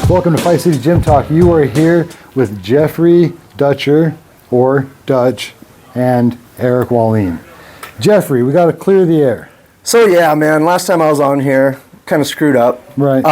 Welcome to Fight City Gym Talk. You are here with Jeffrey Dutcher, or Dutch, and Eric Wallin. Jeffrey, we got to clear the air. So yeah, man, last time I was on here, kind of screwed up. Right.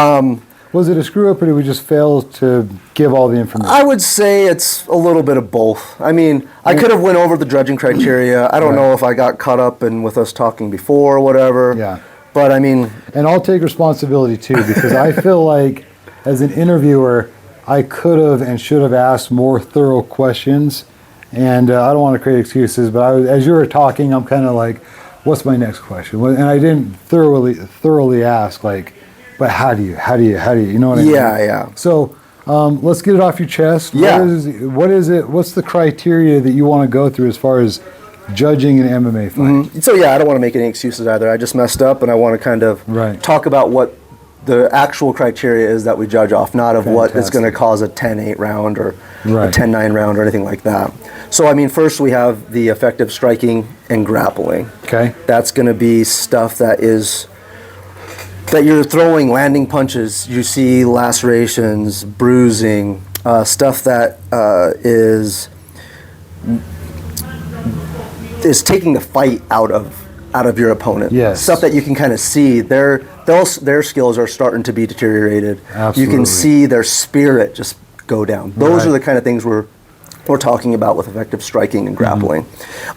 Was it a screw up, or did we just fail to give all the information? I would say it's a little bit of both. I mean, I could have went over the judging criteria. I don't know if I got caught up in with us talking before or whatever. Yeah. But I mean... And I'll take responsibility too, because I feel like as an interviewer, I could have and should have asked more thorough questions. And I don't want to create excuses, but as you were talking, I'm kind of like, what's my next question? And I didn't thoroughly ask, like, but how do you, you know what I mean? Yeah. So let's get it off your chest. Yeah. What's the criteria that you want to go through as far as judging an MMA fight? Mm-hmm. So yeah, I don't want to make any excuses either. I just messed up, and I want to kind of talk about what the actual criteria is that we judge off, not of what is going to cause a 10-8 round or a 10-9 round or anything like that. So I mean, first we have the effective striking and grappling. Okay. That's going to be stuff that you're throwing landing punches. You see lacerations, bruising, stuff that is taking the fight out of your opponent. Yes. Stuff that you can kind of see. Their skills are starting to be deteriorated. Absolutely. You can see their spirit just go down. Those are the kind of things we're talking about with effective striking and grappling.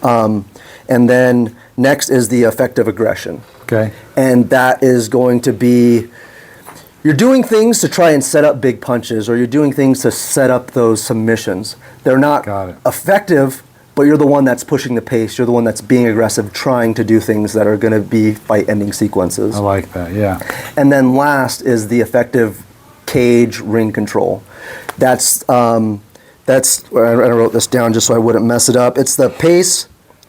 And then next is the effective aggression. Okay. And that is going to be, you're doing things to try and set up big punches, or you're doing things to set up those submissions. They're not effective, but you're the one that's pushing the pace. You're the one that's being aggressive, trying to do things that are going to be fight-ending sequences. I like that, yeah. And then last is the effective cage ring control. That's I wrote this down just so I wouldn't mess it up. It's the pace,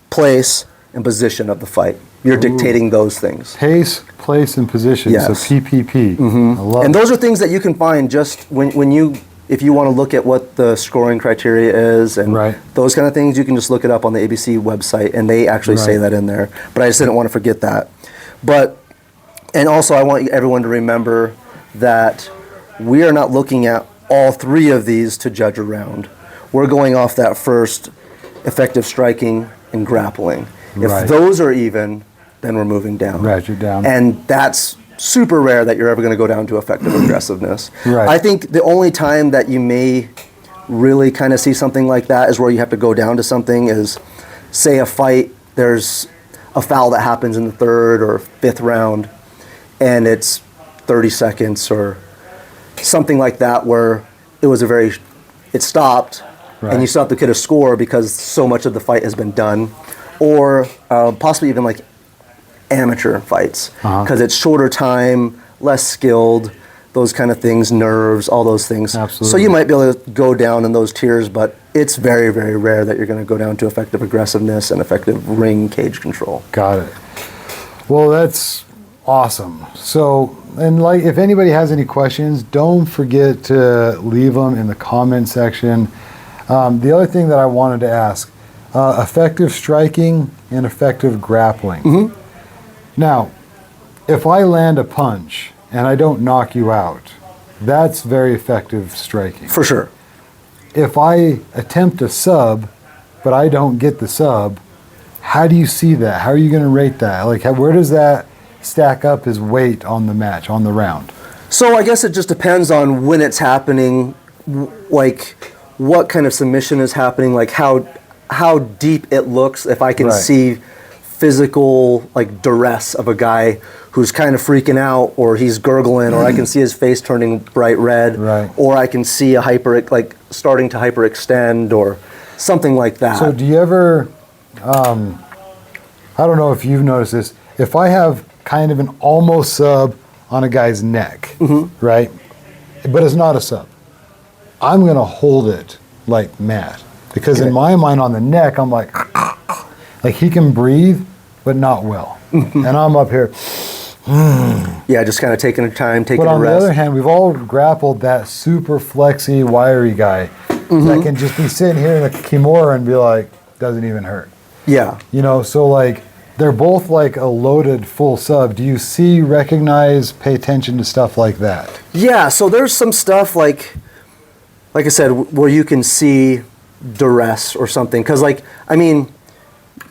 place, and position of the fight. You're dictating those things. Pace, place, and position. Yes. So PPP. I love and those are things that you can find just if you want to look at what the scoring criteria is and those kind of things, you can just look it up on the ABC website, and they actually say that in there. But I just didn't want to forget that. And also I want everyone to remember that we are not looking at all three of these to judge a round. We're going off that first effective striking and grappling. If those are even, then we're moving down. Ratchet down. And that's super rare that you're ever going to go down to effective aggressiveness. I think the only time that you may really kind of see something like that is where you have to go down to something is, say a fight, there's a foul that happens in the third or fifth round, and it's 30 seconds or something like that where it stopped, and you still have to get a score because so much of the fight has been done. Or possibly even like amateur fights, because it's shorter time, less skilled, those kind of things, nerves, all those things. Absolutely. So you might be able to go down in those tiers, but it's very, very rare that you're going to go down to effective aggressiveness and effective ring cage control. Got it. Well, that's awesome. So, and like, if anybody has any questions, don't forget to leave them in the comment section. The other thing that I wanted to ask, effective striking and effective grappling. Now, if I land a punch and I don't knock you out, that's very effective striking. For sure. If I attempt a sub, but I don't get the sub, how do you see that? How are you going to rate that? Like, where does that stack up as weight on the match, on the round? So I guess it just depends on when it's happening, like what kind of submission is happening, like how deep it looks. If I can see physical like duress of a guy who's kind of freaking out, or he's gurgling, or I can see his face turning bright red, or I can see a starting to hyperextend or something like that. So do you ever, I don't know if you've noticed this, if I have kind of an almost sub on a guy's neck, right, but it's not a sub, I'm going to hold it like mad. Because in my mind on the neck, I'm like he can breathe, but not well. And I'm up here. Yeah, just kind of taking time, taking a rest. But on the other hand, we've all grappled that super flexy, wiry guy that can just be sitting here in a kimura and be like, doesn't even hurt. Yeah. You know, so like, they're both like a loaded full sub. Do you recognize, pay attention to stuff like that? Yeah, so there's some stuff like I said, where you can see duress or something. Because, like, I mean,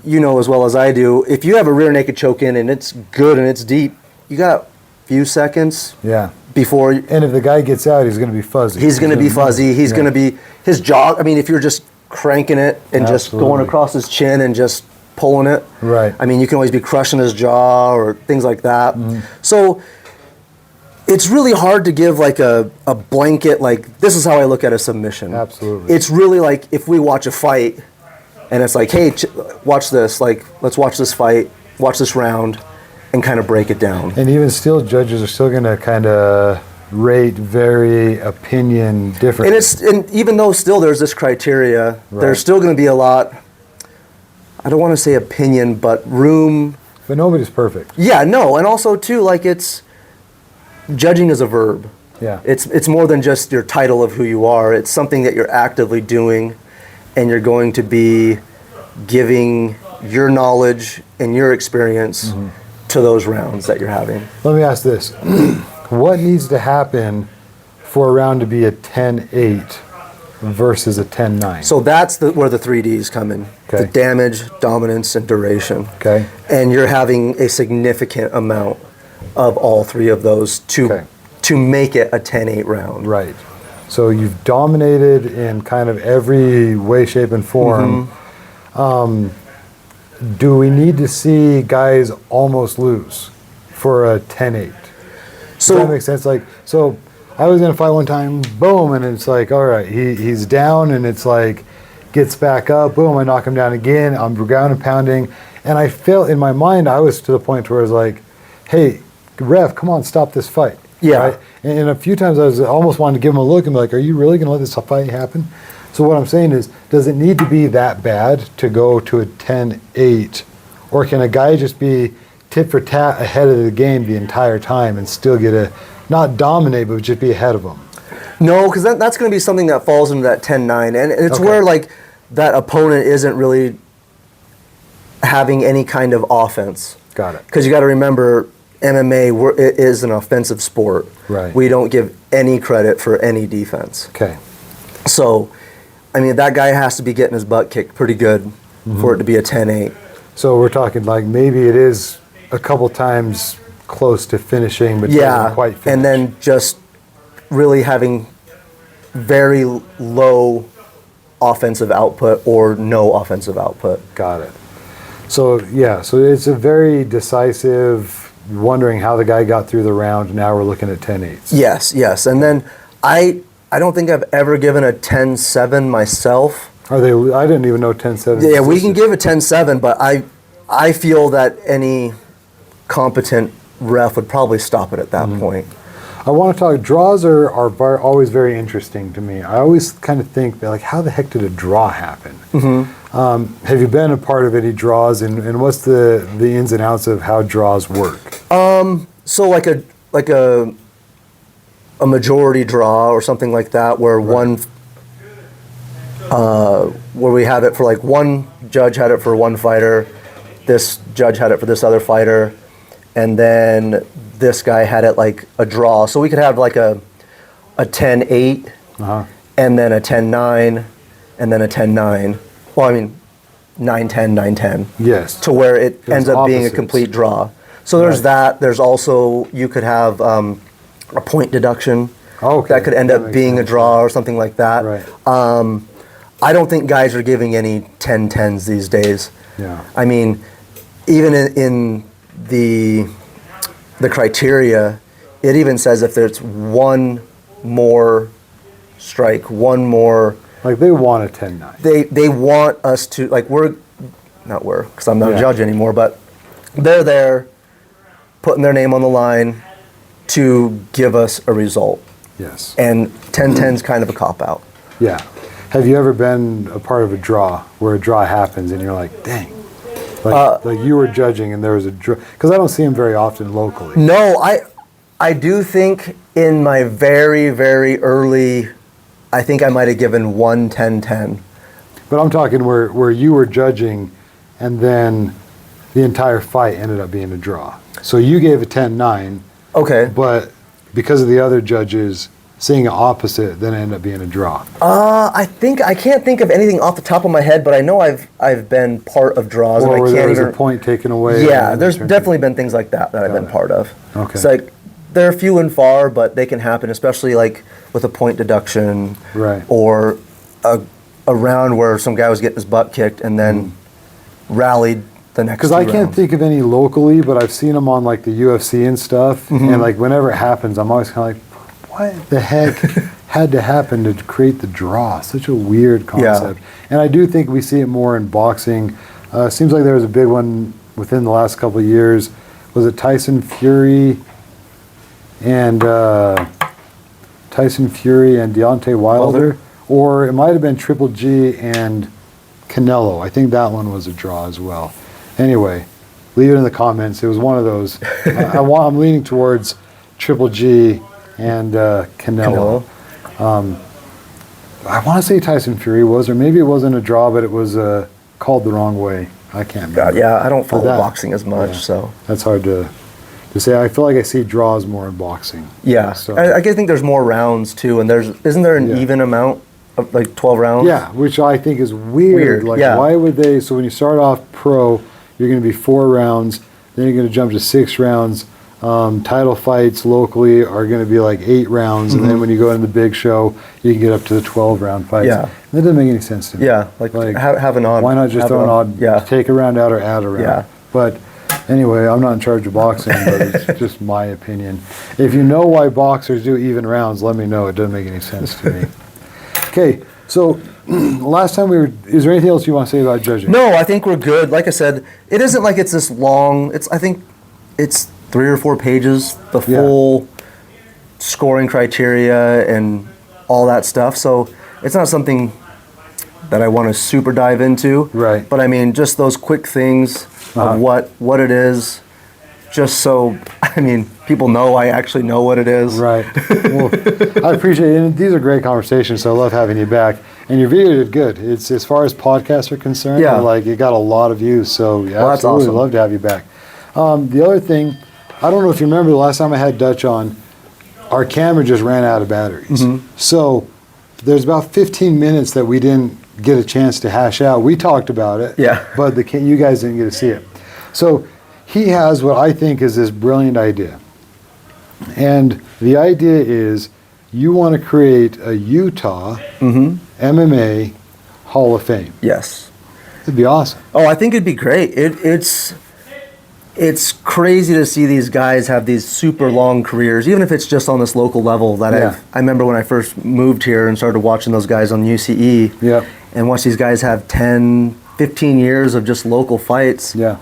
you know as well as I do, if you have a rear naked choke in and it's good and it's deep, you got a few seconds. Yeah. Before. And if the guy gets out, he's going to be fuzzy. He's going to be fuzzy. He's going to be, his jaw, I mean, if you're just cranking it and just going across his chin and just pulling it. Right. I mean, you can always be crushing his jaw or things like that. So it's really hard to give like a blanket, like, this is how I look at a submission. Absolutely. It's really like if we watch a fight and it's like, hey, watch this, like, let's watch this fight, watch this round, and kind of break it down. And even still, judges are still going to kind of rate very opinion differently. And even though still there's this criteria, there's still going to be a lot, I don't want to say opinion, but room. But nobody's perfect. Yeah, no, and also too, like, it's, judging is a verb. Yeah. It's more than just your title of who you are. It's something that you're actively doing, and you're going to be giving your knowledge and your experience to those rounds that you're having. Let me ask this. What needs to happen for a round to be a 10-8 versus a 10-9? So that's where the 3Ds come in. Okay. The damage, dominance, and duration. Okay. And you're having a significant amount of all three of those to make it a 10-8 round. Right. So you've dominated in kind of every way, shape, and form. Do we need to see guys almost lose for a 10-8? Does that make sense? Like, so I was in a fight one time, boom, and it's like, all right, he's down, and it's like, gets back up, boom, I knock him down again, I'm ground and pounding, and I felt in my mind, I was to the point where I was like, hey, ref, come on, stop this fight. Yeah. Right? And a few times I almost wanted to give him a look and be like, are you really going to let this fight happen? So what I'm saying is, does it need to be that bad to go to a 10-8? Or can a guy just be tit for tat ahead of the game the entire time and still get not dominate, but just be ahead of them? No, because that's going to be something that falls into that 10-9. And it's where, like, that opponent isn't really having any kind of offense. Got it. Because you got to remember, MMA it is an offensive sport. Right. We don't give any credit for any defense. Okay. So, I mean, that guy has to be getting his butt kicked pretty good for it to be a 10-8. So we're talking like maybe it is a couple times close to finishing, but doesn't quite finish. And then just really having very low offensive output or no offensive output. Got it. So, yeah, so it's a very decisive, wondering how the guy got through the round. Now we're looking at 10-8s. Yes. And then I don't think I've ever given a 10-7 myself. Are they? I didn't even know 10-7. Yeah, we can give a 10-7, but I feel that any competent ref would probably stop it at that point. I want to talk, draws are always very interesting to me. I always kind of think, like, how the heck did a draw happen? Have you been a part of any draws, and what's the ins and outs of how draws work? So like a majority draw or something like that, where where we have it for, like, one judge had it for one fighter, this judge had it for this other fighter, and then this guy had it like a draw. So we could have like a 10-8, and then a 10-9, and then a 10-9. Well, I mean, 9-10, 9-10. Yes. To where it ends up being a opposites. complete draw. So there's that. There's also, you could have a point deduction. That could end up being a draw or something like that. Right. I don't think guys are giving any 10-10s these days. Yeah. I mean, even in the criteria, it even says if there's one more strike, one more. Like, they want a 10-9. They want us to, like, because I'm not a judge anymore, but they're there putting their name on the line to give us a result. Yes. And 10-10's kind of a cop-out. Yeah. Have you ever been a part of a draw where a draw happens and you're like, dang, like you were judging and there was a draw? Because I don't see them very often locally. No, I do think in my very, very early, I think I might have given one 10-10. But I'm talking where you were judging and then the entire fight ended up being a draw. So you gave a 10-9. Okay. But because of the other judges seeing it opposite, then it ended up being a draw. I can't think of anything off the top of my head, but I know I've been part of draws, Or and I where can't there was even. a point taken away. Yeah, there's definitely been things like that I've been part of. Okay. It's like they're few and far, but they can happen, especially like with a point deduction, Right. or a round where some guy was getting his butt kicked and then rallied the next. Because I can't think of any locally, but I've seen them on like the UFC and stuff, and like whenever it happens, I'm always kind of like, what the heck had to happen to create the draw? Such a weird concept. And I do think we see it more in boxing. Seems like there was a big one within the last couple of years. Was it Tyson Fury and Deontay Wilder? Or it might have been Triple G and Canelo. I think that one was a draw as well. Anyway, leave it in the comments. It was one of those. I'm leaning towards Triple G and Canelo. I want to say Tyson Fury was, or maybe it wasn't a draw, but it was called the wrong way. I can't remember. God, yeah, I don't follow boxing as much, so that's hard to say. I feel like I see draws more in boxing. Yeah, so. I think there's more rounds too, and isn't there an even amount of like 12 rounds? Yeah, which I think is weird. Like, why would they? So when you start off pro, you're going to be 4 rounds, then you're going to jump to 6 rounds. Title fights locally are going to be like 8 rounds, and then when you go into the big show, you can get up to the 12-round fights. Yeah. And that doesn't make any sense to me. Yeah, like have an odd. Why not just throw an odd? Yeah. Take a round out or add a round. Yeah. But anyway, I'm not in charge of boxing, but it's just my opinion. If you know why boxers do even rounds, let me know. It doesn't make any sense to me. Okay, so last time is there anything else you want to say about judging? No, I think we're good. Like I said, it isn't like it's this long. I think it's 3 or 4 pages, the full scoring criteria and all that stuff. So it's not something that I want to super dive into. Right. But I mean, just those quick things of what it is, just so, I mean, people know I actually know what it is. Right. Well, I appreciate it. And these are great conversations, so I love having you back. And your video did good. It's as far as podcasts are concerned, like it got a lot of views. So yeah, well, that's awesome. Love to have you back. The other thing, I don't know if you remember the last time I had Dutch on, our camera just ran out of batteries. So there's about 15 minutes that we didn't get a chance to hash out. We talked about it, but you guys didn't get to see it. So he has what I think is this brilliant idea. And the idea is you want to create a Utah MMA Hall of Fame. Yes. It'd be awesome. Oh, I think it'd be great. It's crazy to see these guys have these super long careers, even if it's just on this local level. I remember when I first moved here and started watching those guys on UCE and watch these guys have 10, 15 years of just local fights. Yeah.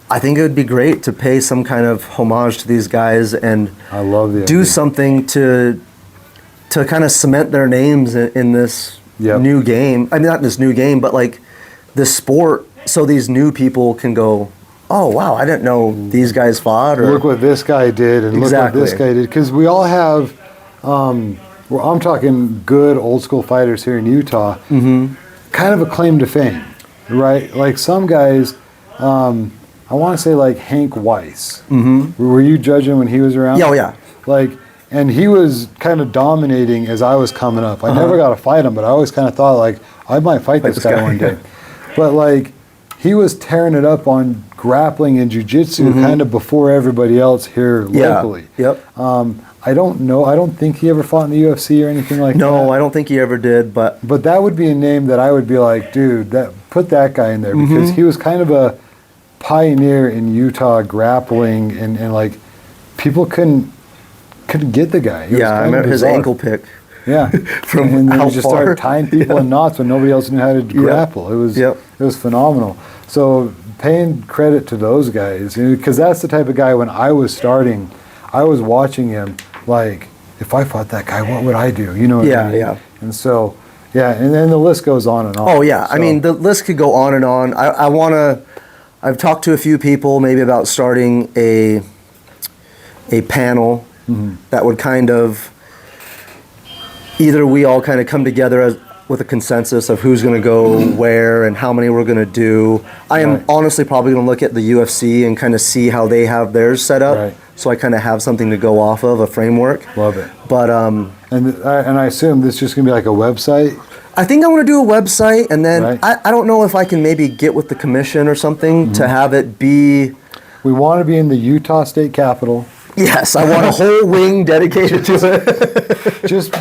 I think it would be great to pay some kind of homage to these guys and I love the do idea. something to kind of cement their names in this new game. I mean, not this new game, but like this sport, so these new people can go, oh, wow, I didn't know these guys fought. Or look what this guy did and look what this guy did. Because we all have, I'm talking good old school fighters here in Utah, kind of a claim to fame, right? Like some guys, I want to say like Hank Weiss. Were you judging when he was around? Yeah, oh, yeah. Like, and he was kind of dominating as I was coming up. I never got to fight him, but I always kind of thought like, I might fight this guy one day. But like, he was tearing it up on grappling and jiu-jitsu kind of before everybody else here locally. I don't know. I don't think he ever fought in the UFC or anything like that. No, I don't think he ever did. But that would be a name that I would be like, dude, put that guy in there because he was kind of a pioneer in Utah grappling and like people couldn't get the guy. I remember his ankle pick. Yeah, and then he just started tying people in knots when nobody else knew how to grapple. It was phenomenal. So paying credit to those guys, because that's the type of guy when I was starting, I was watching him like, if I fought that guy, what would I do? You know what I mean? And so, and then the list goes on and on. Oh yeah, so. I mean the list could go on and on. I've talked to a few people maybe about starting a panel that would kind of, either we all kind of come together with a consensus of who's going to go where and how many we're going to do. I am honestly probably going to look at the UFC and kind of see how they have theirs set up. Right. So I kind of have something to go off of, a framework. Love it. But and I assume this is just going to be like a website? I think I want to do a website, and then I don't know if I can maybe get with the commission or something to have it be... We want to be in the Utah State Capitol. Yes, I want a whole wing dedicated to it. just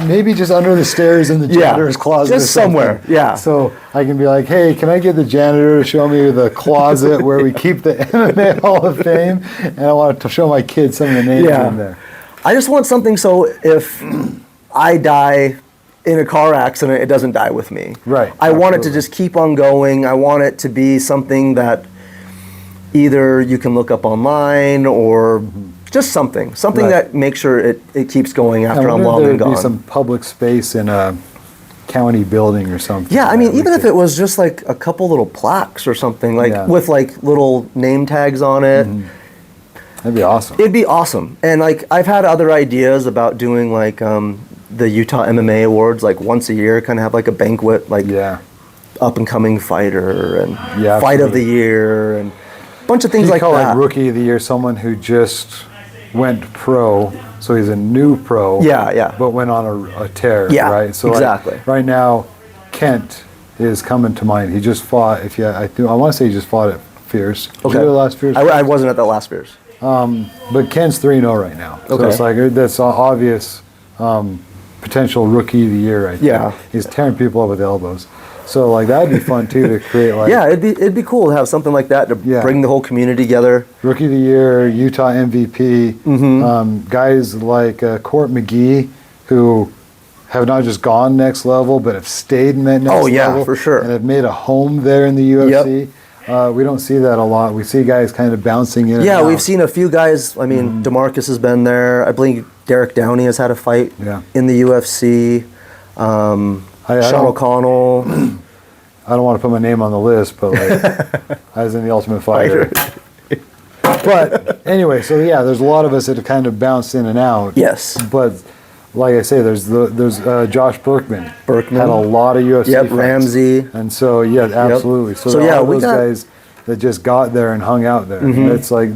under the stairs in the janitor's closet. Just somewhere, yeah. So I can be like, hey, can I get the janitor to show me the closet where we keep the MMA Hall of Fame? And I want to show my kids some of the names in there. I just want something so if I die in a car accident, it doesn't die with me. Right. I want it to just keep on going. I want it to be something that either you can look up online or... Just something that makes sure it keeps going after I'm long and gone. Be some public space in a county building or something. Yeah, I mean, even if it was just like a couple little plaques or something, like with like little name tags on it. That'd be awesome. It'd be awesome. And like I've had other ideas about doing like the Utah MMA Awards like once a year, kind of have like a banquet, like up and coming fighter and fight of the year and a bunch of things like that. You call it Rookie of the Year, someone who just went pro, so he's a new pro. But went on a tear, right? So exactly. Like, right now, Kent is coming to mind. He just fought. I want to say he just fought at Fierce. Okay. Did you go to the last Fierce? I wasn't at that last Fierce. But Kent's 3-0 right now. So it's like that's obvious potential Rookie of the Year right there. He's tearing people up with elbows. So like that'd be fun too to create like it'd be cool to have something like that to bring the whole community together. Rookie of the Year, Utah MVP, guys like Court McGee who have not just gone next level but have stayed in that next level. For sure, and have made a home there in the UFC. We don't see that a lot. We see guys kind of bouncing in. Yeah, we've seen a few guys. I mean, DeMarcus has been there. I believe Derek Downey has had a fight in the UFC. Sean O'Connell. I don't want to put my name on the list, but like, I was in the Ultimate Fighter. But anyway, so there's a lot of us that have kind of bounced in and out. Yes. But like I say, there's Josh Berkman. Had a lot of UFC fights. Ramsey. And so absolutely. So there are those guys that just got there and hung out there. It's like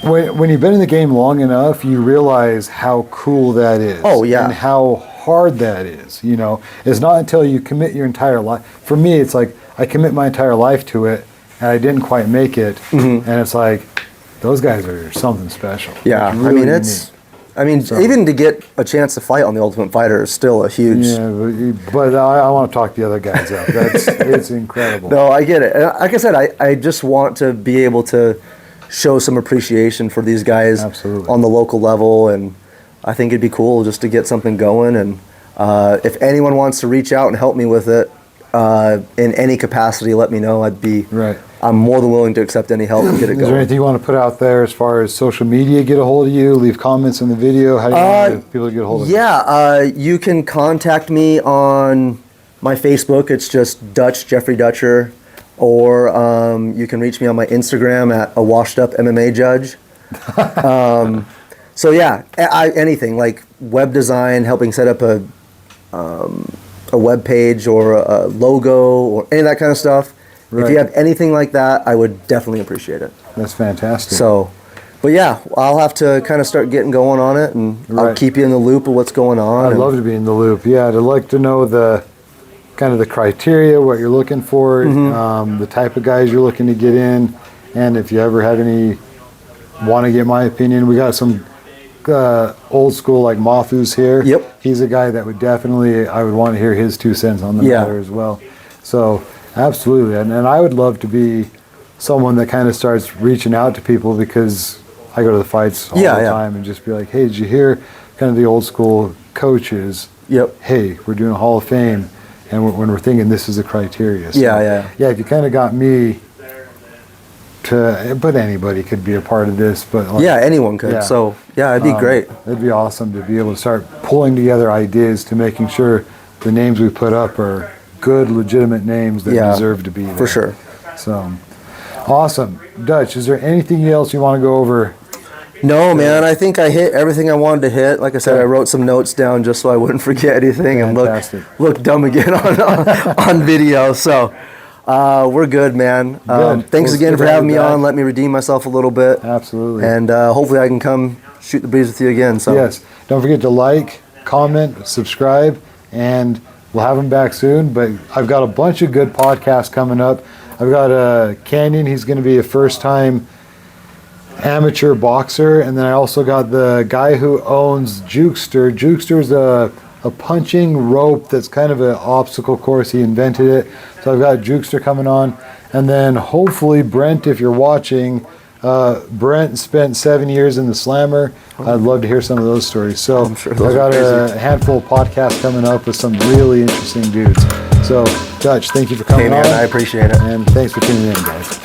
when you've been in the game long enough, you realize how cool that is. Oh yeah. And how hard that is, It's not until you commit your entire life. For me, it's like I commit my entire life to it, and I didn't quite make it, and it's like those guys are something special. Yeah, really even to get a chance to fight on the Ultimate Fighter is still a huge. Yeah, but I want to talk the other guys up. It's incredible. No, I get it. And like I said, I just want to be able to show some appreciation for these guys on the local level, and I think it'd be cool just to get something going. And if anyone wants to reach out and help me with it in any capacity, let me know. I'm more than willing to accept any help and get it going. Is there anything you want to put out there as far as social media, get a hold of you, leave comments in the video? How do you want people to get a hold of you? You can contact me on my Facebook. It's just Jeffrey Dutcher. Or you can reach me on my Instagram at a washed up MMA judge. So anything like web design, helping set up a web page or a logo or any of that kind of stuff. If you have anything like that, I would definitely appreciate it. That's fantastic. So, but I'll have to kind of start getting going on it, and I'll keep you in the loop of what's going on. I'd love to be in the loop. Yeah, I'd like to know the kind of the criteria, what you're looking for, the type of guys you're looking to get in, and if you ever have want to get my opinion, we got some old school like Mafu's here. He's a guy that I would want to hear his 2 cents on the matter as well. So absolutely, and I would love to be someone that kind of starts reaching out to people, because I go to the fights all the time and just be like, hey, did you hear kind of the old school coaches? Hey, we're doing a Hall of Fame, and when we're thinking this is the criteria. So, if you kind of got me but anybody could be a part of this. But anyone could. So it'd be great. It'd be awesome to be able to start pulling together ideas to making sure the names we put up are good, legitimate names that deserve to be there. For sure. So awesome. Dutch, is there anything else you want to go over No, man, I think I hit everything I wanted to hit. Like I said, I wrote some notes down just so I wouldn't forget anything and look dumb again on video. So we're good, man. Thanks again for having me on. Let me redeem myself a little bit. Absolutely. And hopefully I can come shoot the breeze with you again. So yes, don't forget to like, comment, subscribe, and we'll have him back soon. But I've got a bunch of good podcasts coming up. I've got Canyon. He's going to be a first-time amateur boxer, and then I also got the guy who owns Jukester. Jukester's a punching rope that's kind of an obstacle course. He invented it. So I've got Jukester coming on, and then hopefully Brent, if you're watching, Brent spent 7 years in the Slammer. I'd love to hear some of those stories. So I got a handful of podcasts coming up with some really interesting dudes. So Dutch, thank you for coming on. I appreciate it. And thanks for tuning in, guys.